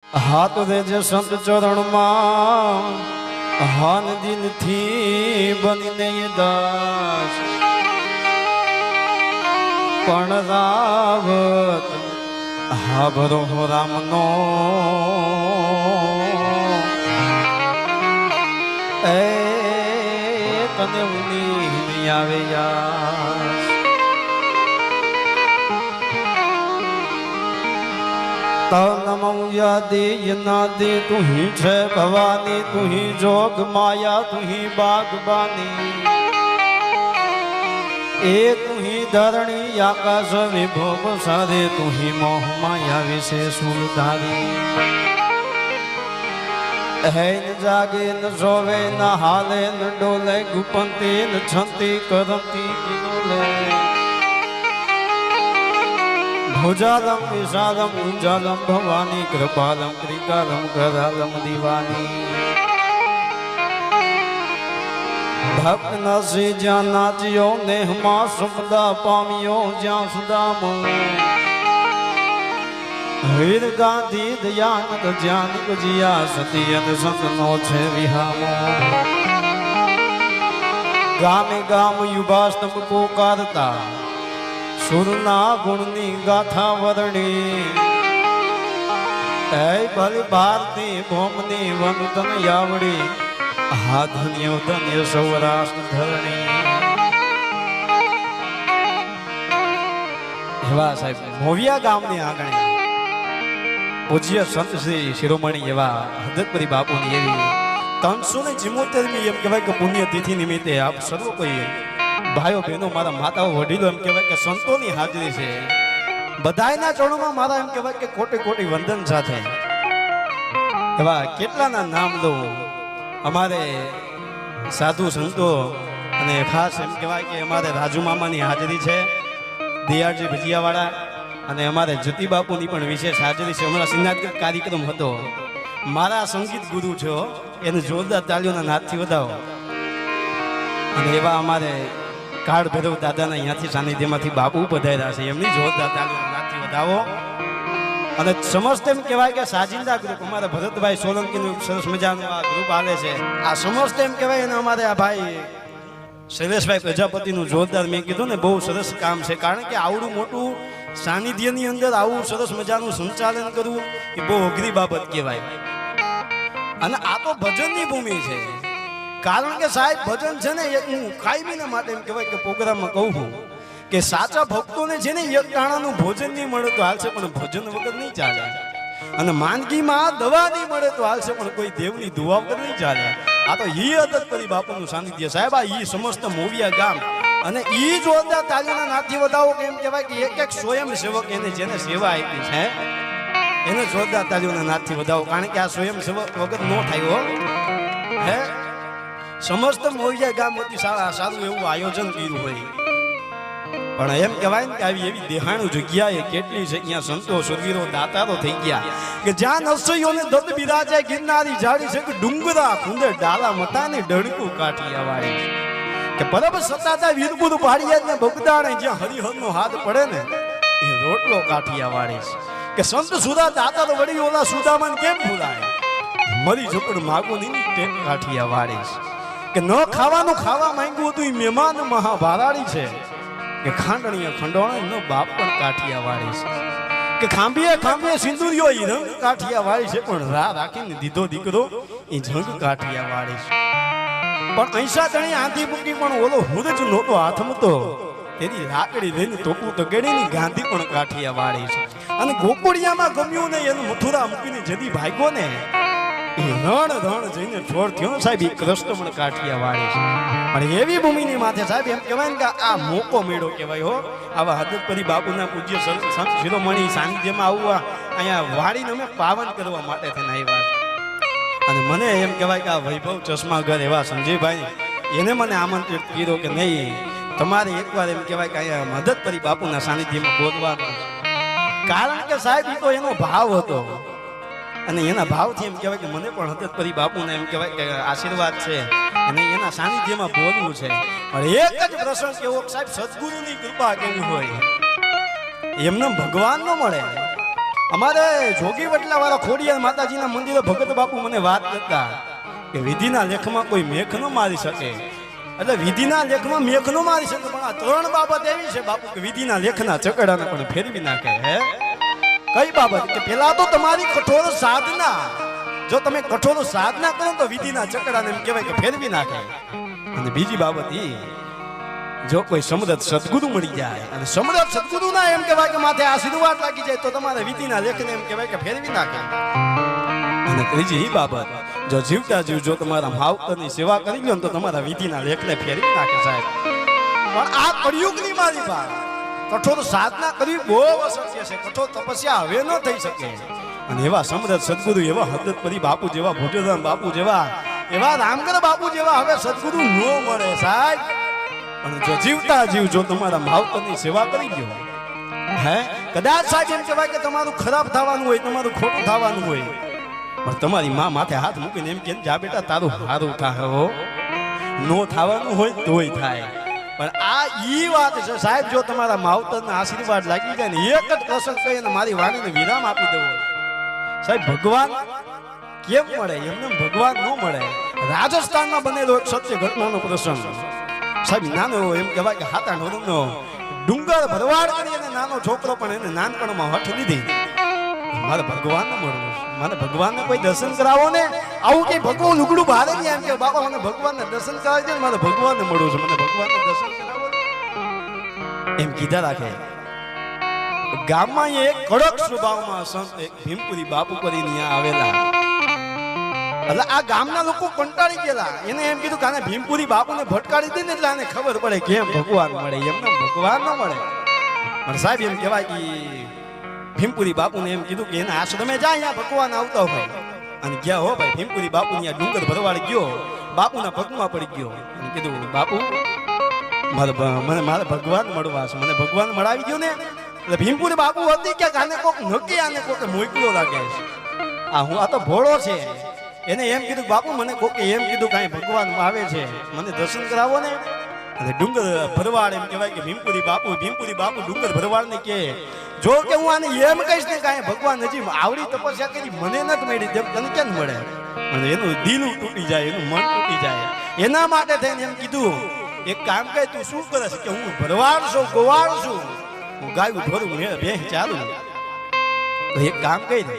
હાથ દેજે સંત ચરણમાં હાન દિનથી બનીને દાસ પણ રાવત હાભરો રામનો એ તને ઉની આવે યાર नमो यादे यनादे तू ही छे भवानी तू ही जोग माया तू ही बागबानी ए तू ही धरणी आकाश विभोग सारे तू ही मोह माया विषे सुरधारी है न जागे न सोवे न हाले न डोले गुपंती न छंती करती किनोले भुजालम विशालम उजालम भवानी कृपालम कृकालम करालम दीवानी भक्त नसी ज्या नाचियो नेहमा सुमदा पामियो ज्या सुदाम वीर गांधी दयानंद ज्ञान जिया सतियन संतनो छे विहामो गामे गाम युवास्तम पोकारता सुरना गुणनी गाथा वर्णी ऐ भली भारती भोमनी वंदन यावड़ी हा धन्यो धन्य सौराष्ट्र धरणी એવા સાહેબ મોવિયા ગામની આંગણે પૂજ્ય સંત શ્રી શિરોમણી એવા હદતપરી બાપુની એવી 374મી એમ કહેવાય કે પુણ્ય તિથિ નિમિત્તે આપ સર્વ કોઈ ભાઈઓ બહેનો મારા માતાઓ વડીલો એમ કહેવાય કે સંતોની હાજરી છે બધાયના ચરણોમાં મારા એમ કહેવાય કે કોટી કોટી વંદન સાથે એવા કેટલાના નામ લો અમારે સાધુ સંતો અને ખાસ એમ કહેવાય કે અમારે રાજુ મામાની હાજરી છે દિયાળજી ભજીયાવાળા અને અમારે જ્યોતિ બાપુની પણ વિશેષ હાજરી છે હમણાં સિંગાદગઢ કાર્યક્રમ હતો મારા સંગીત ગુરુ છો એને જોરદાર તાળીઓના નાદથી વધાવો અને એવા અમારે કાળ ભૈરવ દાદાના અહીંયાથી સાનિધ્યમાંથી બાપુ પધાર્યા છે એમની જોરદાર તાળીઓના નાદથી વધાવો અને સમસ્ત એમ કહેવાય કે સાજિંદા ગ્રુપ અમારા ભરતભાઈ સોલંકીનું સરસ મજાનું આ ગ્રુપ આલે છે આ સમસ્ત એમ કહેવાય અને અમારે આ ભાઈ શૈલેષભાઈ પ્રજાપતિનું જોરદાર મેં કીધું ને બહુ સરસ કામ છે કારણ કે આવડું મોટું સાનિધ્યની અંદર આવું સરસ મજાનું સંચાલન કરવું એ બહુ અઘરી બાબત કહેવાય અને આ તો ભજનની ભૂમિ છે કારણ કે સાહેબ ભજન છે ને એક હું કાયમીના માટે એમ કહેવાય કે પ્રોગ્રામમાં કહું છું કે સાચા ભક્તોને છે ને એક ટાણાનું ભોજન નહીં મળે તો હાલશે પણ ભજન વગર નહીં ચાલે અને માંદગીમાં દવા નહીં મળે તો હાલશે પણ કોઈ દેવની દુઆ વગર નહીં ચાલે આ તો ઈ હદતપરી બાપુનું સાનિધ્ય સાહેબ આ ઈ સમસ્ત મોવિયા ગામ અને ઈ જોરદાર તાલીઓના નાદથી વધાવો કે એમ કહેવાય કે એક એક સ્વયં સેવક એને જેને સેવા આપી છે એને જોરદાર તાલીઓના નાદથી વધાવો કારણ કે આ સ્વયં સેવક વગર ન થાય હે સમસ્ત મોવિયા ગામ વતી સારું એવું આયોજન કર્યું હોય પણ એમ કહેવાય ને કે આવી એવી દેહાણું જગ્યાએ કેટલી છે અહીંયા સંતો સુરવીરો દાતારો થઈ ગયા કે જ્યાં નરસૈયોને દત્ત બિરાજે ગિરનારી જાડી છે કે ડુંગરા ખુંદે ડાલા મતાને ડણકું કાઠિયા વાળી કે પરબ સતાતા વીરપુર પાડીએ ને બગદાણે જ્યાં હરિહરનો હાથ પડે ને એ રોટલો કાઠિયા વાળી છે કે સંત સુરા દાતારો વળી ઓલા સુદામાન કેમ ભૂલાય મરી ઝુકડ માગોની ટેક કાઠિયા વાળી છે કે ન ખાવાનું ખાવા માંગ્યું હતું એ મહેમાન મહાભારાળી છે કે ખાંડણીએ ખંડોળે નો બાપ પણ કાઠિયા વાળી છે કે ખાંભીએ ખાંભીએ સિંદુરિયો ઈ રંગ કાઠિયા વાળી છે પણ રા રાખીને દીધો દીકરો એ જંગ કાઠિયા વાળી છે પણ અહીંસા તણી આંધી મૂકી પણ ઓલો હુરજ નહોતો હાથમતો તેની લાકડી લઈને તોપું તગડીની ગાંધી પણ કાઠિયા વાળી છે અને ગોકુળિયામાં ગમ્યું ને એનું મથુરા મૂકીને જદી ભાગ્યો ને રણ રણ જઈને છોડ થયો સાહેબ એ કૃષ્ણ પણ કાઠિયા વાળી છે પણ એવી ભૂમિની માથે સાહેબ એમ કહેવાય ને કે આ મોકો મેળો કહેવાય હો આવા હદતપરી બાપુના પૂજ્ય સંત શિરોમણી સાનિધ્યમાં આવવા અહીંયા વાડીને અમે પાવન કરવા માટે થઈને આવ્યા અને મને એમ કહેવાય કે આ વૈભવ ચશ્માઘર એવા સંજયભાઈ એને મને આમંત્રિત કર્યો કે નહીં તમારે એકવાર એમ કહેવાય કે અહીંયા હદતપરી બાપુના સાનિધ્યમાં બોલવાનું કારણ કે સાહેબ એ તો એનો ભાવ હતો અને એના ભાવથી એમ કહેવાય કે મને પણ હદતપરી બાપુને એમ કહેવાય કે આશીર્વાદ છે અને એના સાનિધ્યમાં બોલવું છે પણ એક જ પ્રસંગ કેવો સાહેબ સદગુરુની કૃપા કેવી હોય એમને ભગવાન ન મળે અમારે જોગી વટલા વાળા ખોડિયાર માતાજીના મંદિરે ભગત બાપુ મને વાત કરતા કે વિધિના લેખમાં કોઈ મેખ ન મારી શકે, એટલે વિધિના લેખમાં મેખ ન મારી શકે, પણ આ ત્રણ બાબત એવી છે બાપુ કે વિધિના લેખના ચકડાને પણ ફેરવી નાખે. હે કઈ બાબત? કે પેલા તો તમારી કઠોર સાધના, જો તમે કઠોર સાધના કરો તો વિધિના ચકડાને એમ કહેવાય કે ફેરવી નાખે. અને બીજી બાબત એ, જો કોઈ સમૃદ્ધ સદગુરુ મળી જાય અને સમૃદ્ધ સદગુરુના એમ કહેવાય કે માથે આશીર્વાદ લાગી જાય તો તમારે વિધિના લેખને એમ કહેવાય કે ફેરવી નાખે. અને ત્રીજી એ બાબત, જો જીવતા જીવ જો તમારા માવતરની સેવા કરી લો ને તો તમારા વિધિના લેખને ફેરવી નાખે સાહેબ. પણ આ કળિયુગની મારી વાત, કઠોર સાધના કરવી બહુ અશક્ય છે, કઠોર તપસ્યા હવે ન થઈ શકે. અને એવા સમૃદ્ધ સદગુરુ, એવા હદતપરી બાપુ જેવા, ભોજોરામ બાપુ જેવા, એવા રામગર બાપુ જેવા હવે સદગુરુ ન મળે સાહેબ. અને જો જીવતા જીવ જો તમારા માવતરની સેવા કરી દો, હે કદાચ સાહેબ એમ કહેવાય કે તમારું ખરાબ થવાનું હોય, તમારું ખોટું થવાનું હોય, પણ તમારી માં માથે હાથ મૂકીને એમ કે જા બેટા તારું સારું થાય હો, નો થવાનું હોય તોય થાય. પણ આ ઈ વાત છે સાહેબ, જો તમારા માવતરના આશીર્વાદ લાગી જાય ને એક જ પ્રસંગ કહીને મારી વાણીને વિરામ આપી દેવો સાહેબ. ભગવાન કેમ મળે? એમને ભગવાન ન મળે. રાજસ્થાનમાં બનેલો એક સત્ય ઘટનાનો પ્રસંગ સાહેબ, નાનો એમ કહેવાય કે 7-8 વર્ષનો ડુંગર ભરવાડ કરી અને નાનો છોકરો પણ એને નાનપણમાં હઠ લીધી, મારે ભગવાનને મળવું છે, મને ભગવાનને કોઈ દર્શન કરાવો ને. આવું કઈ ભગવાન લુગડું ભારે નહીં એમ કે બાપા મને ભગવાનને દર્શન કરાવી દે, મારે ભગવાનને મળવું છે, મને ભગવાનને દર્શન કરાવો એમ કીધા રાખે. ગામમાં એક કડક સ્વભાવમાં સંત એક ભીમપુરી બાપુ કરીને અહીંયા આવેલા. એટલે આ ગામના લોકો કંટાળી ગયેલા, એને એમ કીધું કે આને ભીમપુરી બાપુને ભટકાડી દે ને એટલે આને ખબર પડે કેમ ભગવાન મળે, એમને ભગવાન ન મળે. પણ સાહેબ એમ કહેવાય કે ભીમપુરી બાપુને એમ કીધું કે એના આશ્રમે જાય, અહીંયા ભગવાન આવતા હોય. અને ગયા હો ભાઈ, ભીમપુરી બાપુ અહીંયા ડુંગર ભરવાડ ગયો, બાપુના પગમાં પડી ગયો અને કીધું બાપુ મારે ભગવાન મળવા છે, મને ભગવાન મળાવી ગયો ને. એટલે ભીમપુરી બાપુ હતી કે આને કોક નક્કી, આને કોક મોકલ્યો લાગે છે, આ તો ભોળો છે. એને એમ કીધું બાપુ મને કોકે એમ કીધું કાંઈ ભગવાન આવે છે, મને દર્શન કરાવો ને. અને ડુંગર ભરવાડ એમ કહેવાય કે ભીમપુરી બાપુ ડુંગર ભરવાડ ને કે જો કે હું આને એમ કહીશ ને કાંઈ ભગવાન હજી આવડી તપસ્યા કરી મને નથી મળી, તેમ તને કેમ મળે? અને એનું દિલ તૂટી જાય, એનું મન તૂટી જાય. એના માટે થઈને એમ કીધું એક કામ કહે, તું શું કરે છે? કે હું ભરવાડ છું, ગોવાળ છું, હું ગાયું ઢોરું ભેંસ ચાલુ. તો એક કામ કહી દે,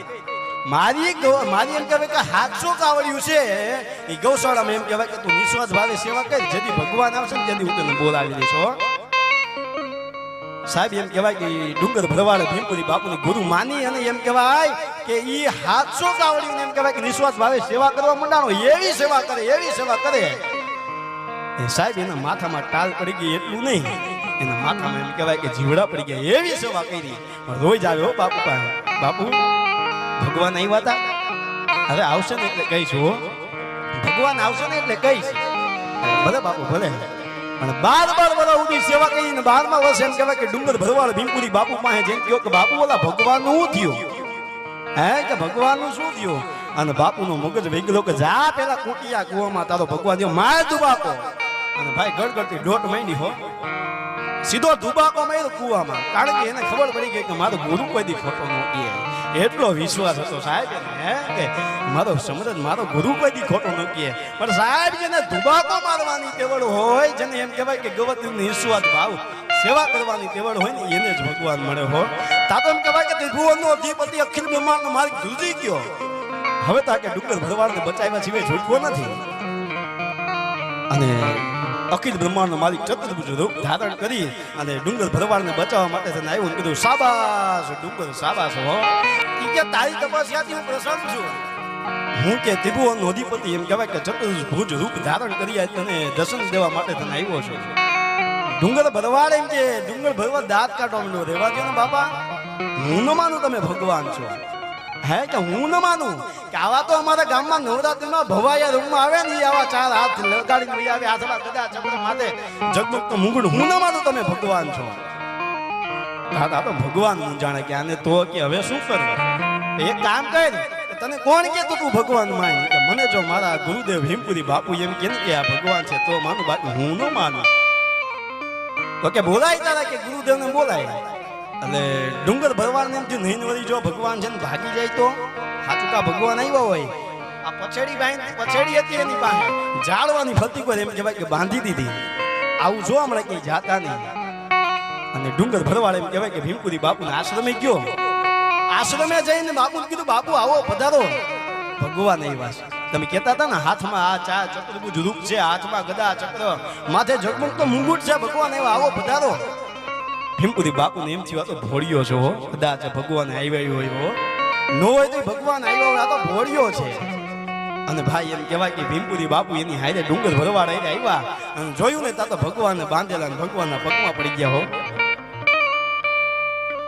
મારી એમ કહેવાય કે 700 કાવડિયું છે એ ગૌશાળામાં એમ કહેવાય કે તું નિસ્વાર્થ ભાવે સેવા કરી, જેથી ભગવાન આવશે ને તેથી હું તને બોલાવી દઈશ હો. સાહેબ એમ કહેવાય કે ડુંગર ભરવાડ ભીમપુરી બાપુની ગુરુ માની અને એમ કહેવાય કે ઈ 700 કાવડિયું એમ કહેવાય કે નિસ્વાર્થ ભાવે સેવા કરવા માંડાણો. એવી સેવા કરે એ સાહેબ એના માથામાં ટાલ પડી ગઈ, એટલું નહીં એના માથામાં એમ કહેવાય કે જીવડા પડી ગયા, એવી સેવા કરી. રોજ આવે હો બાપુ પાસે, બાપુ ભગવાન આવ્યા હતા, હવે આવશે ને એટલે કહીશું, ભગવાન આવશે ને એટલે કહીશ. ભલે બાપુ ભલે. પણ 12 વર્ષ સુધી સેવા કરીને 12મા વર્ષે એમ કહેવાય કે ડુંગર ભરવાડ ભીમપુરી બાપુ પાસે જેમ કહ્યો કે બાપુ ઓલા ભગવાનનું શું થયું? હે કે ભગવાનનું શું થયું? અને બાપુનો મગજ વેગલો કે જા પેલા કુટિયા કુવામાં તારો ભગવાન થયો, માર દુબાકો. અને ભાઈ ગડગડતી ડોટ માંડી હો, સીધો દુબાકો માર્યો કુવામાં, કારણ કે એને ખબર પડી ગઈ કે મારો ગુરુ કોઈ દી ખોટો ન કહે. એટલો વિશ્વાસ હતો સાહેબ હે કે મારો સમરજ મારો ગુરુ કોઈ દી ખોટો ન કહે. પણ સાહેબ જેને દુબાકો મારવાની તેવડ હોય, જેને એમ કહેવાય કે ગવતનો નિસ્વાર્થ ભાવ સેવા કરવાની તેવડ હોય ને એને જ ભગવાન મળે હો. તાતો એમ કહેવાય કે ત્રિભુવનનો અધિપતિ અખિલ બ્રહ્માંડનો માલિક ધ્રુજી ગયો, હવે તો કે ડુંગર ભરવાડને બચાવ્યા સિવાય છૂટકો નથી. અને અખિલ બ્રહ્માંડનો માલિક ચતુર્ભુજ રૂપ ધારણ કરી અને ડુંગર ભરવાડને બચાવવા માટે તેને આવ્યું, કીધું શાબાશ ડુંગર શાબાશ હો, કે તારી તપસ્યાથી હું પ્રસન્ન છું. હું કે ત્રિભુવનનો અધિપતિ એમ કહેવાય કે ચતુર્ભુજ રૂપ ધારણ કરી તને દર્શન દેવા માટે તને આવ્યો છું. ડુંગર ભરવાડ એમ કે ડુંગર ભરવાડ દાંત કાઢવા માંડ્યો, રહેવા દો ને બાપા, હું ન માનું તમે ભગવાન છો. હે કે હું ન માનું કે આવા તો અમારા ગામમાં નવરાત્રીમાં ભવાયા રૂમમાં આવે ને આવા 4 હાથ લગાડીને લઈ આવે, હાથમાં ગદા ચક્ર માથે જગમગ તો મુગડ, હું ન માનું તમે ભગવાન છો. દાદા તો ભગવાન હું જાણે કે આને તો કે હવે શું કરવું? એક કામ કર, તને કોણ કે તું ભગવાન માન? કે મને જો મારા ગુરુદેવ ભીમપુરી બાપુ એમ કે આ ભગવાન છે તો માનું, બાકી હું ન માનું. તો કે બોલાય તારા કે ગુરુદેવને બોલાય. એટલે ડુંગર ભરવાડને એમ થયું નહીં વળી જો ભગવાન છે ને ભાગી જાય તો હાથુકા ભગવાન આવ્યા હોય આ પછેડી હતી એની પાસે જાળવાની ફરતી કોઈ એમ કહેવાય કે બાંધી દીધી આવું જોવા મળે કે જાતા નહીં અને ડુંગર ભરવાડ એમ કહેવાય કે ભીમપુરી બાપુના આશ્રમે ગયો આશ્રમે જઈને બાપુને કીધું બાપુ આવો પધારો ભગવાન આવ્યા છે તમે કહેતા હતા ને હાથમાં આ ચા ચક્રભુજ રૂપ છે હાથમાં ગદા ચક્ર માથે ઝગમગતો મુંગુટ છે ભગવાન આવ્યા આવો પધારો ભીમપુરી બાપુને એમ થયું આ તો ભોળિયો છો કદાચ ભગવાન આવ્યો હોય નો હોય તો ભગવાન આવ્યો હોય આ તો ભોળિયો છે અને ભાઈ એમ કહેવાય કે ભીમપુરી બાપુ એની હારે ડુંગર ભરવાડ આવ્યા અને જોયું ને તા તો ભગવાનને બાંધેલા અને ભગવાનના પગમાં પડી ગયા હો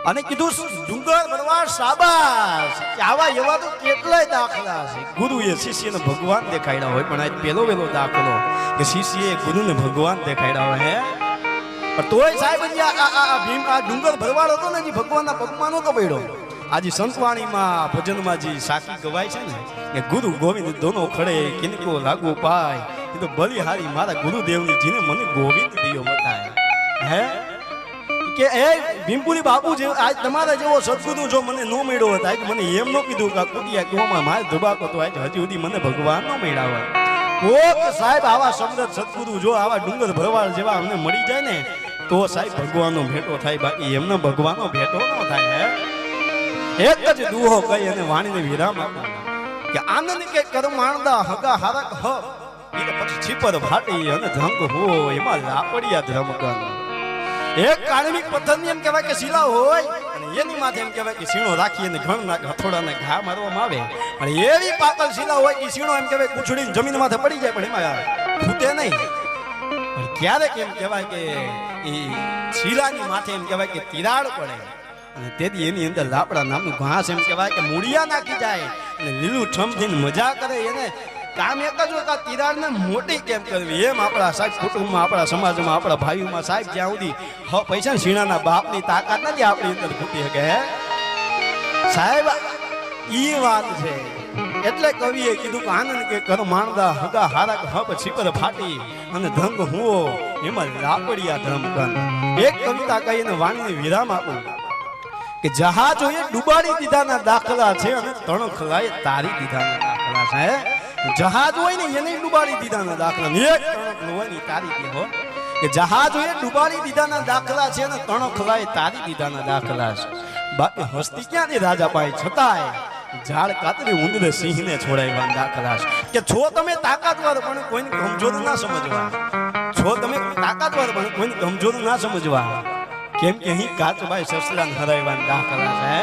અને કીધું ડુંગર ભરવાડ શાબાશ આવા એવા તો કેટલાય દાખલા છે ગુરુએ શિષ્યને ભગવાન દેખાડ્યા હોય પણ આજ પેલો દાખલો કે શિષ્યએ ગુરુને ભગવાન દેખાડ્યા હોય હે પણ તોય સાહેબ આ ડુંગર ભરવાડ હતો ને ભગવાનના પગમાં નહોતો પડ્યો આજે સંતવાણીમાં ભજનમાં જે સાકી ગવાય છે ને કે ગુરુ ગોવિંદ દોનો ખડે કિનકો લાગુ પાય એ તો બલિહારી મારા ગુરુદેવની જીને મને ગોવિંદ દિયો બતાય હે કે એ ભીમપુરી બાપુ જે આજ તમારા જેવો સદગુરુ જો મને નો મળ્યો હોત આજ મને એમ નો કીધું કે કુટિયા કહેવામાં મારે ધબાકો તો આજ હજી સુધી મને ભગવાન નો મળ્યા હોય કોક સાહેબ આવા સમૃદ્ધ સદગુરુ જો આવા ડુંગર ભરવાડ જેવા અમને મળી જાય ને તો સાહેબ ભગવાનનો ભેટો થાય બાકી એમને ભગવાનનો ભેટો ન થાય હે એક જ દુહો કહી અને વાણીને વિરામ આપ્યો કે આનંદ કે કરમાણદા હગા હારક હ એ તો પછી છીપર ફાટી અને ધમક હો એમાં લાપડિયા ધમકન એક કાળમિક પથ્થરની એમ કહેવાય કે શિલા હોય અને એની માથે એમ કહેવાય કે સીણો રાખી અને ઘણના હથોડાને ઘા મારવામાં આવે અને એવી પાતળ શિલા હોય કે સીણો એમ કહેવાય કુછડીને જમીન માથે પડી જાય પણ એમાં ફૂટે નહીં પણ ક્યારેક એમ કહેવાય કે એ શિલાની માથે એમ કહેવાય કે તિરાડ પડે અને તેથી એની અંદર લાપડા નામનું ઘાસ એમ કહેવાય કે મૂળિયા નાખી જાય અને લીલું ઠમથીને મજા કરે એને કામ એક જ હોય તિરાડને મોટી કેમ કરવી એમ આપણા સાહેબ કુટુંબમાં આપણા સમાજમાં આપણા ભાઈઓમાં સાહેબ જ્યાં સુધી પૈસા શીણાના બાપની તાકાત નથી આપણી અંદર ખૂટી શકે હે સાહેબ ઈ વાત છે એટલે કવિએ કીધું કે આનંદ કે કર માણદા હગા હારક હબ છીપર ફાટી અને ધંગ હુઓ એમાં લાપડિયા ધમકન એક કવિતા કહીને વાણીને વિરામ આપું કે જહાજોએ ડૂબાડી દીધાના દાખલા છે અને તણખલાએ તારી દીધાના દાખલા છે જહાજ હોય ને એને ડૂબાડી દીધાના દાખલા એક તણખ હોય ને તારી દીધો કે જહાજોએ ડૂબાડી દીધાના દાખલા છે અને તણખલાએ તારી દીધાના દાખલા છે બાકી હસ્તી ક્યાંથી રાજા પાય છતાંય ઝાડ કાતરી ઉંદરે સિંહને છોડાવવાના દાખલા છે કે છો તમે તાકાતવર પણ કોઈને કમજોર ના સમજવા છો તમે તાકાતવર પણ કોઈને કમજોર ના સમજવા કેમ કે અહીં કાચબાઈ સસલાને હરાવવાના દાખલા છે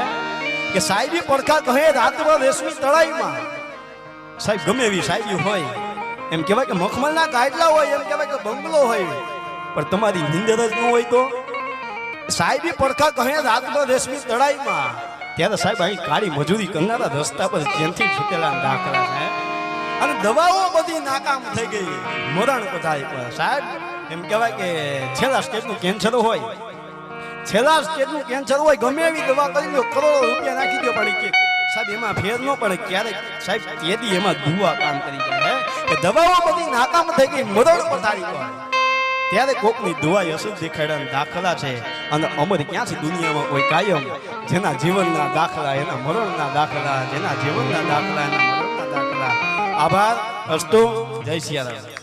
કે સાહેબી પડખા કહે રાતભર રેશમી તળાઈમાં સાહેબ ગમે એવી સાહેબી હોય એમ કહેવાય કે મખમલના ગાડલા હોય એમ કહેવાય કે બંગલો હોય પણ તમારી નિંદર જ ન હોય તો સાહેબી પડખા કહે રાતભર રેશમી તળાઈમાં ત્યારે સાહેબ અહીં કાળી મજૂરી કરનારા રસ્તા પર જેનથી છૂટેલા દાખલા છે અને દવાઓ બધી નાકામ થઈ ગઈ મરણ પથારી પર સાહેબ એમ કહેવાય કે છેલ્લા સ્ટેજનું કેન્સર હોય છેલ્લા સ્ટેજનું કેન્સર હોય ગમે એવી દવા કરી દો કરોડો રૂપિયા નાખી દો પણ કે સાહેબ એમાં ફેર ન પડે ક્યારેક સાહેબ કેદી એમાં દુવા કામ કરી જાય કે દવાઓ બધી નાકામ થઈ ગઈ મરણ પથારી પર ત્યારે કોકની દુઆ અસર દેખાડ્યા દાખલા છે અને અમર ક્યાં છે દુનિયામાં કોઈ કાયમ જેના જીવનના દાખલા એના મરણના દાખલા જેના જીવનના દાખલા એના મરણના દાખલા આભાર અસ્તુ જય સિયારામ